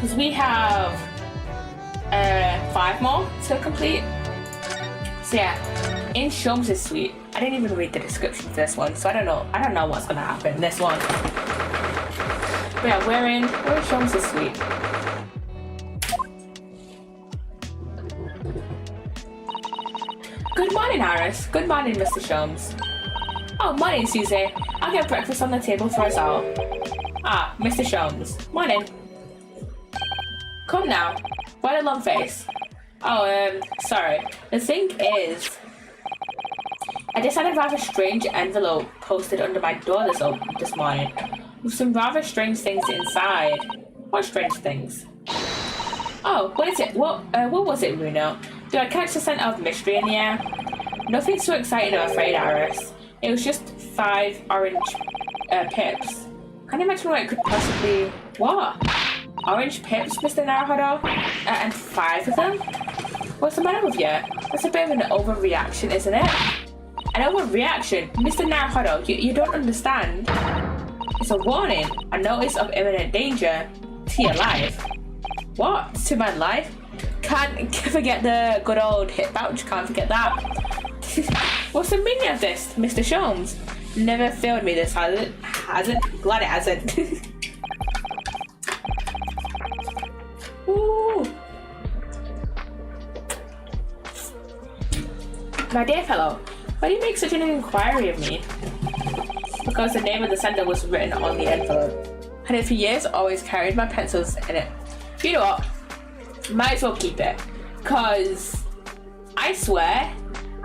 Because we have 5 more to complete. So yeah, in Sholmes' suite, I didn't even read the description for this one, so I don't know what's gonna happen in this one. But yeah, we're in Sholmes' suite. Good morning, Iris. Good morning, Mr. Sholmes. Oh, morning, Susie. I'll get breakfast on the table for us all. Ah, Mr. Sholmes. Morning. Come now. What a long face. Oh, sorry. The thing is, I just had a rather strange envelope posted under my door this morning, with some rather strange things inside. What strange things? Oh, what is it? What was it, Bruno? Did I catch the scent of mystery in the air? Nothing so exciting, I'm afraid, Iris. It was just 5 orange pips. Can't imagine what it could possibly... What? Orange pips, Mr. Naruhodo? And 5 of them? What's the matter with you? That's a bit of an overreaction, isn't it? An overreaction? Mr. Naruhodo, you don't understand. It's a warning. A notice of imminent danger to your life. What? To my life? Can't forget the good old hip vouch. Can't forget that. What's the meaning of this, Mr. Sholmes? Never failed me this, has it? Hasn't? Glad it hasn't. Ooh. My dear fellow, why do you make such an inquiry of me? Because the name of the sender was written on the envelope. And it for years always carried my pencils in it. You know what? Might as well keep it. Because I swear,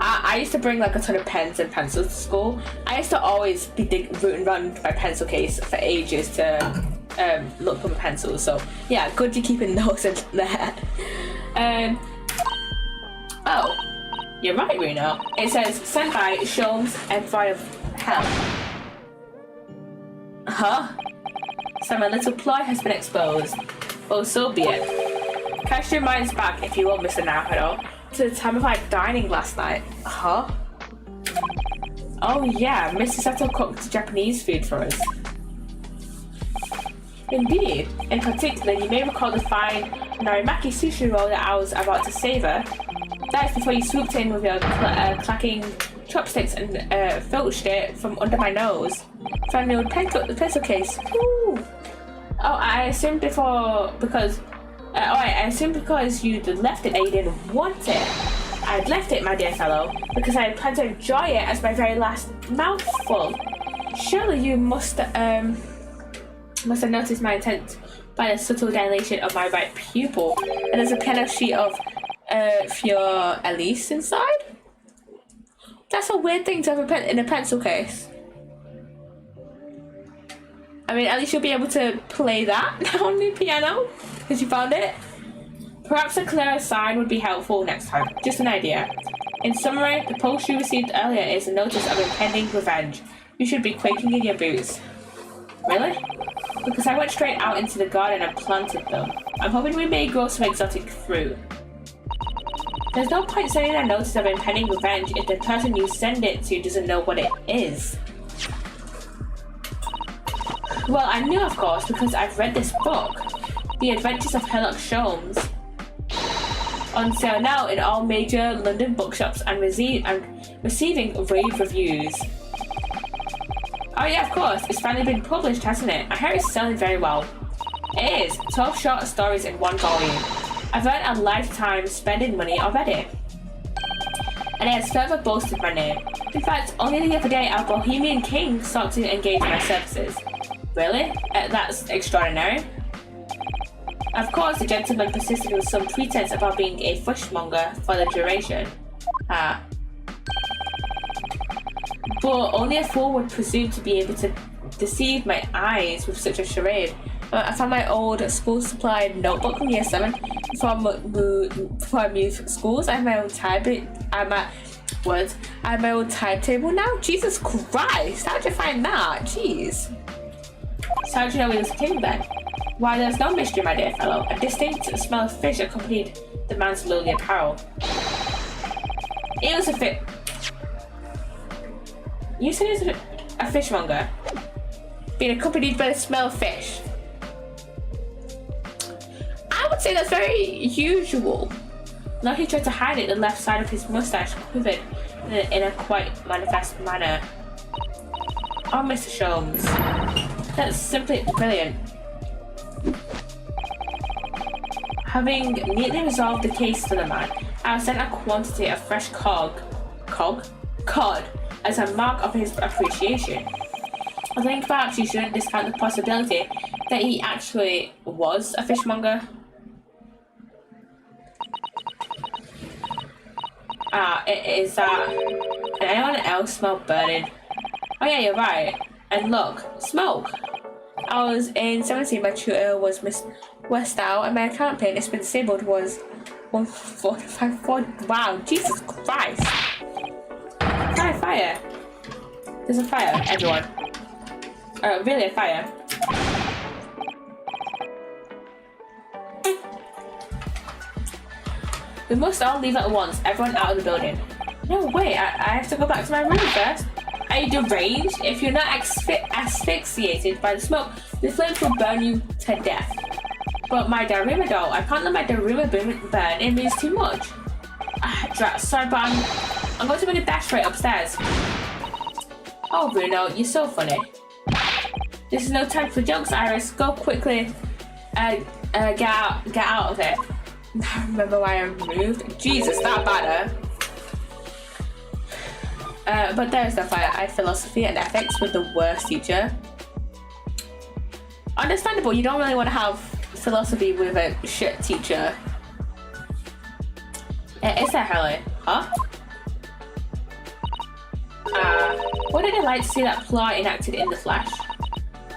I used to bring like a ton of pens and pencils to school. I used to always be rooting around my pencil case for ages to look for my pencils. So yeah, good you keeping those in there. Oh, you're right, Reno. It says sent by Sholmes and Envoy of Hell. Huh? So my little ploy has been exposed. Well, so be it. Cast your minds back, if you will, Mr. Naruhodo, to the time of our dining last night. Huh? Oh yeah, Mr. Sato cooked Japanese food for us. Indeed. In particular, you may recall the fine narimaki sushi roll that I was about to savor. That is before you swooped in with your clacking chopsticks and filched it from under my nose. Found the old pencil case. Woo! Oh, I assumed because you'd left it that you didn't want it. I'd left it, my dear fellow, because I had planned to enjoy it as my very last mouthful. Surely you must have noticed my intent by the subtle dilation of my right pupil. And there's a piano sheet of Fior Elise inside? That's a weird thing to have in a pencil case. I mean, at least you'll be able to play that on the piano, because you found it. Perhaps a clearer sign would be helpful next time. Just an idea. In summary, the post you received earlier is a notice of impending revenge. You should be quaking in your boots. Really? Because I went straight out into the garden and planted them. I'm hoping we may grow some exotic fruit. There's no point sending a notice of impending revenge if the person you send it to doesn't know what it is. Well, I knew, of course, because I've read this book, The Adventures of Sherlock Sholmes, on sale now in all major London bookshops and receiving rave reviews. Oh yeah, of course, it's finally been published, hasn't it? I hear it's selling very well. It is. 12 short stories in 1 volume. I've earned a lifetime spending money already. And it has further boasted my name. In fact, only the other day, our Bohemian King sought to engage in my services. Really? That's extraordinary. Of course, the gentleman persisted with some pretense about being a fishmonger for the duration. But only a fool would presume to be able to deceive my eyes with such a charade. I found my old school-supplied notebook from year 7 before I moved schools. I have my own I have my own timetable now? Jesus Christ! How'd you find that? Jeez. So how'd you know he was a king then? Why, there's no mystery, my dear fellow. A distinct smell of fish accompanied the man's lowly apparel. It was a fit. You said he was a fishmonger, being accompanied by the smell of fish. would say that's very usual. Now he tried to hide it, the left side of his mustache quivered in a quite manifest manner. Oh, Mr. Sholmes. That's simply brilliant. Having neatly resolved the case to the man, I was sent a quantity of fresh cod as a mark of his appreciation. I think perhaps you shouldn't discount the possibility that he actually was a fishmonger. Is that... Can anyone else smell burning? Oh yeah, you're right. And look, smoke! I was in 17, my tutor was Miss Westow, and my account pin, it's been disabled, was 1454. Wow, Jesus Christ! Fire! There's a fire, everyone. Really a fire. We must all leave at once, everyone out of the building. No, wait, I have to go back to my room first. Are you deranged? If you're not asphyxiated by the smoke, the flames will burn you to death. But my Daruma doll, I can't let my Daruma burn, it means too much. Sorry, but I'm going to make a dash right upstairs. Oh, Bruno, you're so funny. This is no time for jokes, Iris. Go quickly. Get out of it. I remember why I moved. Jesus, that bad, but there's the fire. I had philosophy and ethics with the worst teacher. Understandable, you don't really want to have philosophy with a shit teacher. Is that Helen? Huh? What did I like to see that plot enacted in the flesh?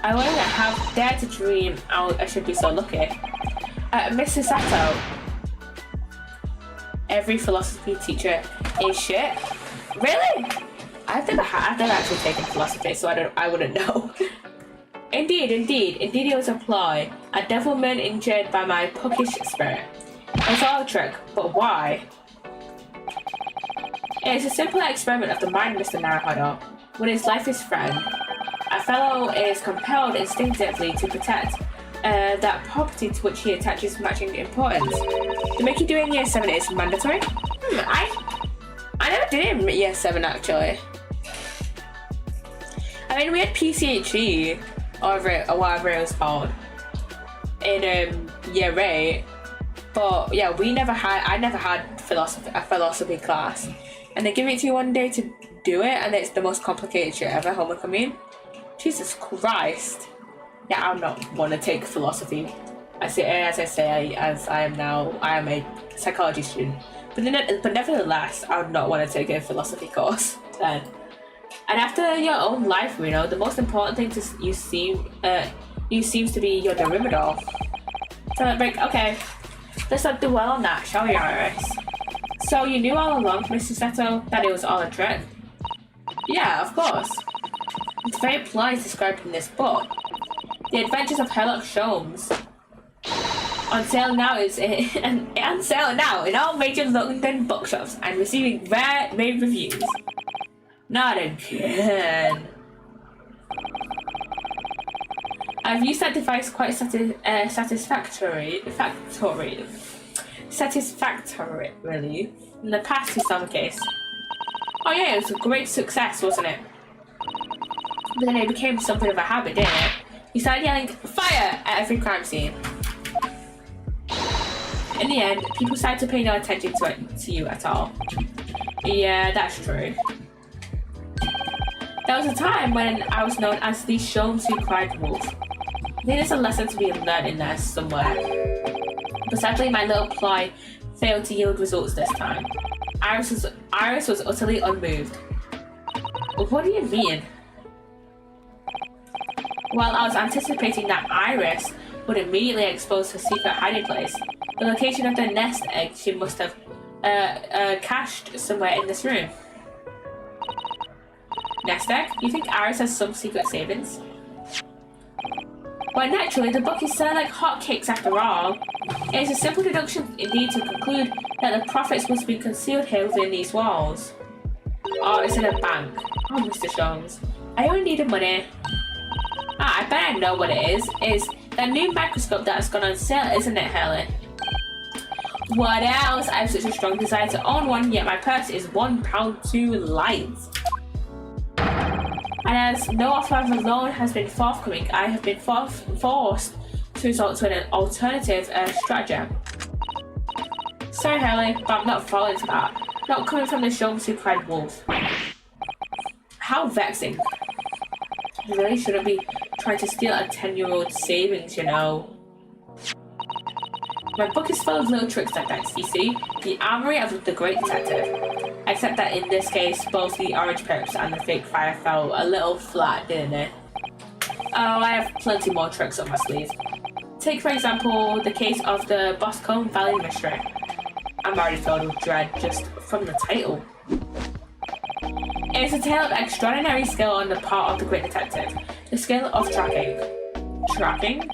I wouldn't have dared to dream I should be so lucky. Mrs. Sato. Every philosophy teacher is shit. Really? I've never actually taken philosophy, so I wouldn't know. Indeed it was a ploy. A devilman injured by my puckish spirit. It's all a trick, but why? It's a simple experiment of the mind, Mr. Naruhodo. When his life is threatened, a fellow is compelled instinctively to protect that property to which he attaches matching importance. The making do in year 7 is mandatory? I never did it in year 7 actually. I mean, we had PCHE, or whatever it was called, in year 8, but yeah, I never had a philosophy class. And they give it to you one day to do it, and it's the most complicated shit ever, homecoming. Jesus Christ. Yeah, I'm not want to take philosophy. As I am a psychology student. But nevertheless, I would not want to take a philosophy course then. And after your own life, Reno, the most important thing seems to be your Daruma. So break. Okay, let's not dwell on that, shall we, Iris? So you knew all along, Mr. Seto, that it was all a trick? Yeah, of course. It's very polite described in this book. The Adventures of Sherlock Sholmes. On sale now in all major London bookshops and receiving rave reviews. Not again. I've used that device quite satisfactorily in the past in some case. Oh yeah, it was a great success, wasn't it? But then it became something of a habit, didn't it? You started yelling fire at every crime scene. In the end, people started to pay no attention to you at all. Yeah, that's true. There was a time when I was known as the Sholmes who cried wolf. I think there's a lesson to be learned in there somewhere. But sadly, my little ploy failed to yield results this time. Iris was utterly unmoved. What do you mean? Well, I was anticipating that Iris would immediately expose her secret hiding place, the location of the nest egg she must have cached somewhere in this room. Nest egg? You think Iris has some secret savings? Well, naturally, the book is selling like hotcakes after all. It is a simple deduction indeed to conclude that the profits must be concealed here within these walls. Oh, it's in a bank. Oh, Mr. Sholmes. I only needed money. I bet I know what it is. It's that new microscope that has gone on sale, isn't it, Helen? What else? I have such a strong desire to own one, yet my purse is £1 too light. And as no offer of a loan has been forthcoming, I have been forced to resort to an alternative stratagem. Sorry, Hurley, but I'm not falling for that. Not coming from the Sholmes who cried wolf. How vexing. You really shouldn't be trying to steal a 10-year-old's savings, you know. My book is full of little tricks like that, you see? The armory of the great detective. Except that in this case, both the orange pips and the fake fire fell a little flat, didn't they? Oh, I have plenty more tricks up my sleeve. Take, for example, the case of the Psssttt Valley mystery. I'm already filled with dread just from the title. It is a tale of extraordinary skill on the part of the great detective. The skill of tracking. Tracking?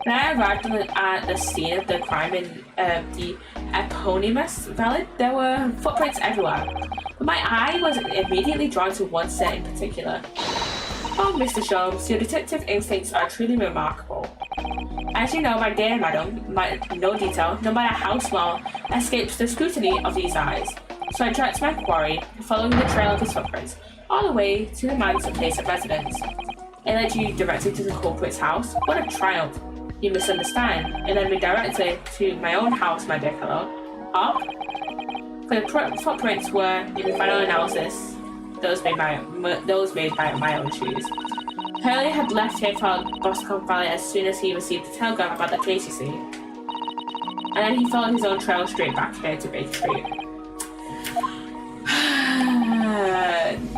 When I arrived at the scene of the crime in the eponymous valley, there were footprints everywhere. But my eye was immediately drawn to one set in particular. Oh, Mr. Sholmes, your detective instincts are truly remarkable. As you know, my dear madam, no detail, no matter how small, escapes the scrutiny of these eyes. So I tracked my quarry, following the trail of his footprints, all the way to the man's place of residence. It led you directly to the culprit's house? What a triumph! You misunderstand. It led me directly to my own house, my dear fellow. Huh? The footprints were, in the final analysis, those made by my own shoes. Hurley had left here for Psssttt Valley as soon as he received the telegram about the case, you see. And then he followed his own trail straight back here to Baker Street.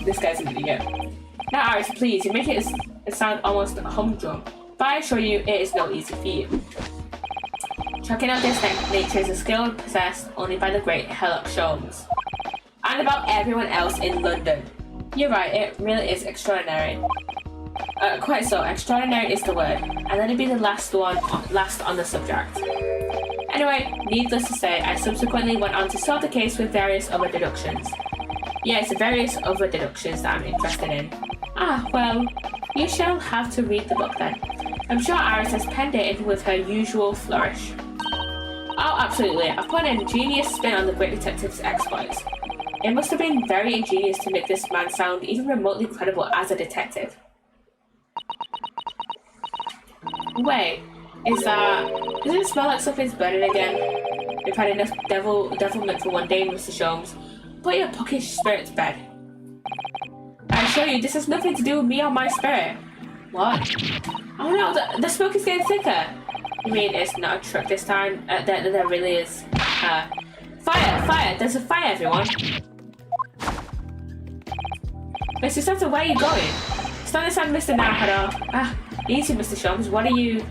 This guy's an idiot. Now, Iris, please, you make it sound almost humdrum, but I assure you it is no easy feat. Tracking out this nature is a skill possessed only by the great Sholmes, and about everyone else in London. You're right, it really is extraordinary. Quite so, extraordinary is the word, and let it be the last on the subject. Anyway, needless to say, I subsequently went on to solve the case with various other deductions. Yeah, it's the various other deductions that I'm interested in. Ah, well, you shall have to read the book then. I'm sure Iris has penned it in with her usual flourish. Oh, absolutely. I've put an ingenious spin on the great detective's exploits. It must have been very ingenious to make this man sound even remotely credible as a detective. Wait, does it smell like something's burning again? We've had enough devilment for one day, Mr. Sholmes. Put your puckish spirit to bed. I assure you, this has nothing to do with me or my spirit. What? Oh no, the smoke is getting thicker. You mean it's not a trick this time? There really is. Fire! There's a fire, everyone! Mr. Santa, where are you going? Stand aside, Mr. Now, easy, Mr. Sholmes, what are you...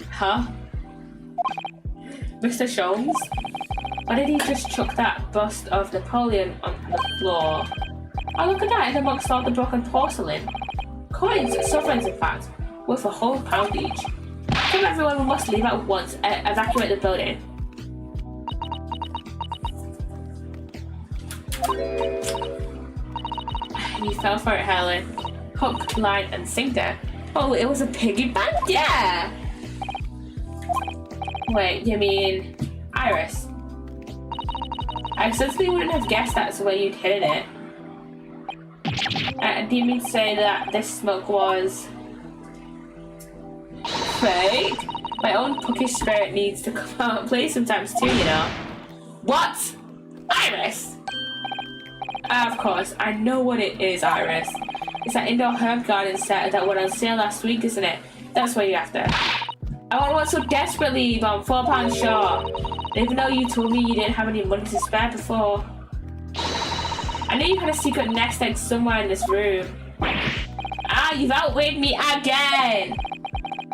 Huh? Mr. Sholmes? Why did he just chuck that bust of Napoleon on the floor? Oh, look at that, in amongst all the broken porcelain. Coins, sovereigns in fact, worth a whole pound each. Come everyone, we must leave at once, evacuate the building. You fell for it, Helen. Hook, line, and sinker. Oh, it was a piggy bank? Yeah! Wait, you mean Iris? I certainly wouldn't have guessed that's where you'd hidden it. Do you mean to say that this smoke was... fake? My own puckish spirit needs to come out and play sometimes too, you know. What? Iris? Of course, I know what it is, Iris. It's that indoor herb garden set that went on sale last week, isn't it? That's what you're after. I want one so desperately, but I'm £4 short. Even though you told me you didn't have any money to spare before. I knew you had a secret nest egg somewhere in this room. Ah, you've outwitted me again!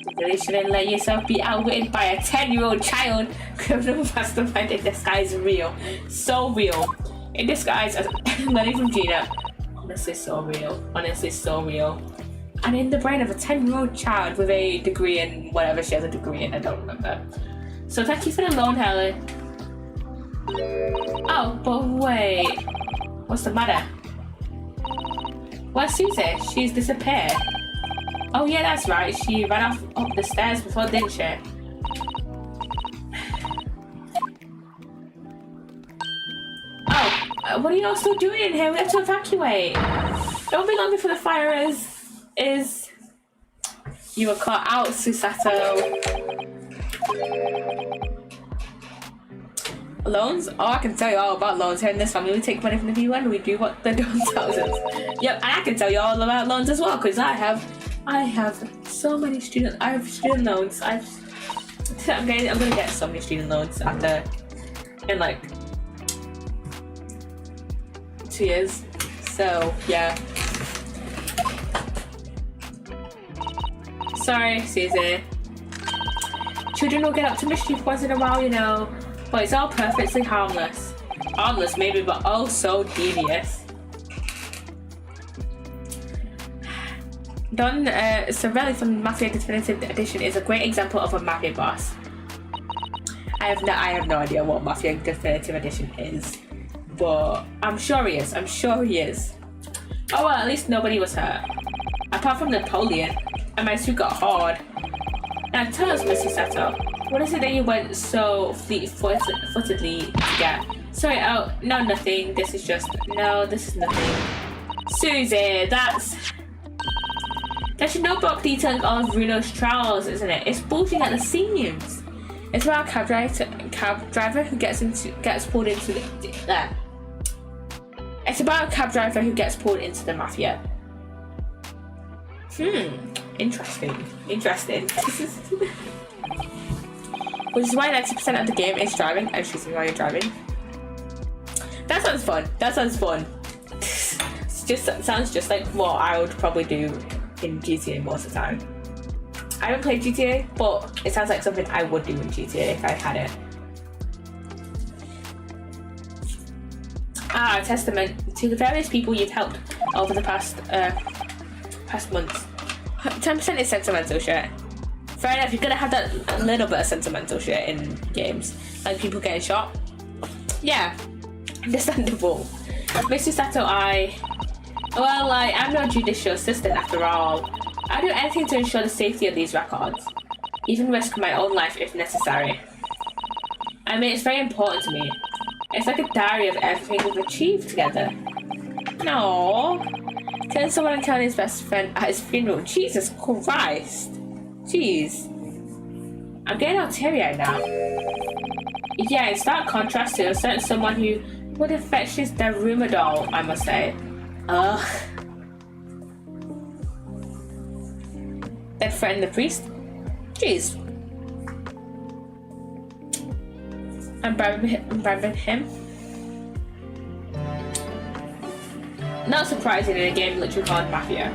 You really shouldn't let yourself be outwitted by a 10-year-old child. Criminal mastermind in disguise real. So real. In disguise as Lenny from Gina. Honestly, so real. Honestly, so real. And in the brain of a 10-year-old child with a degree in whatever she has a degree in, I don't remember. So thank you for the loan, Helen. Oh, but wait. What's the matter? Where's Susie? She's disappeared. Oh yeah, that's right. She ran off up the stairs before, didn't she? Oh, what are you all still doing in here? We have to evacuate. It won't be long before the fire is... You were caught out, Psssttt. Loans? Oh, I can tell you all about loans here in this family. We take money from the viewer and we do what the don't tell us. Yep, and I can tell you all about loans as well, because I have so many student loans. I'm gonna get so many student loans in like 2 years. So yeah. Sorry, Susie. Children will get up to mischief once in a while, you know, but it's all perfectly harmless. Harmless maybe, but oh so devious. Don Sorelli from Mafia Definitive Edition is a great example of a Mafia boss. I have no idea what Mafia Definitive Edition is, but I'm sure he is. Oh well, at least nobody was hurt. Apart from Napoleon, and my suit got hard. Now tell us, Mrs. Sato, what is it that you went so fleet-footedly to get? Sorry, oh, no, nothing. This is nothing. Susie, that's your notebook detailing all of Bruno's trials, isn't it? It's bulging at the seams. It's about a cab driver who gets pulled into the... It's about a cab driver who gets pulled into the mafia. Interesting. Which is why 90% of the game is driving and choosing while you're driving. That sounds fun. Sounds just like what I would probably do in GTA most of the time. I haven't played GTA, but it sounds like something I would do in GTA if I had it. A testament to the various people you've helped over the past months. 10% is sentimental shit. Fair enough, you're gonna have that little bit of sentimental shit in games, like people getting shot. Yeah, understandable. Mr. Sato, I'm no judicial assistant after all. I'll do anything to ensure the safety of these records, even risk my own life if necessary. I mean, it's very important to me. It's like a diary of everything we've achieved together. No. Killing someone and killing his best friend at his funeral. Jesus Christ. Jeez. I'm getting all teary-eyed now. Yeah, in stark contrast to a certain someone who would have fetched his Daruma doll, I must say. Ugh. Then threatened the priest? Jeez. I'm bribing him. Not surprising in a game literally called Mafia.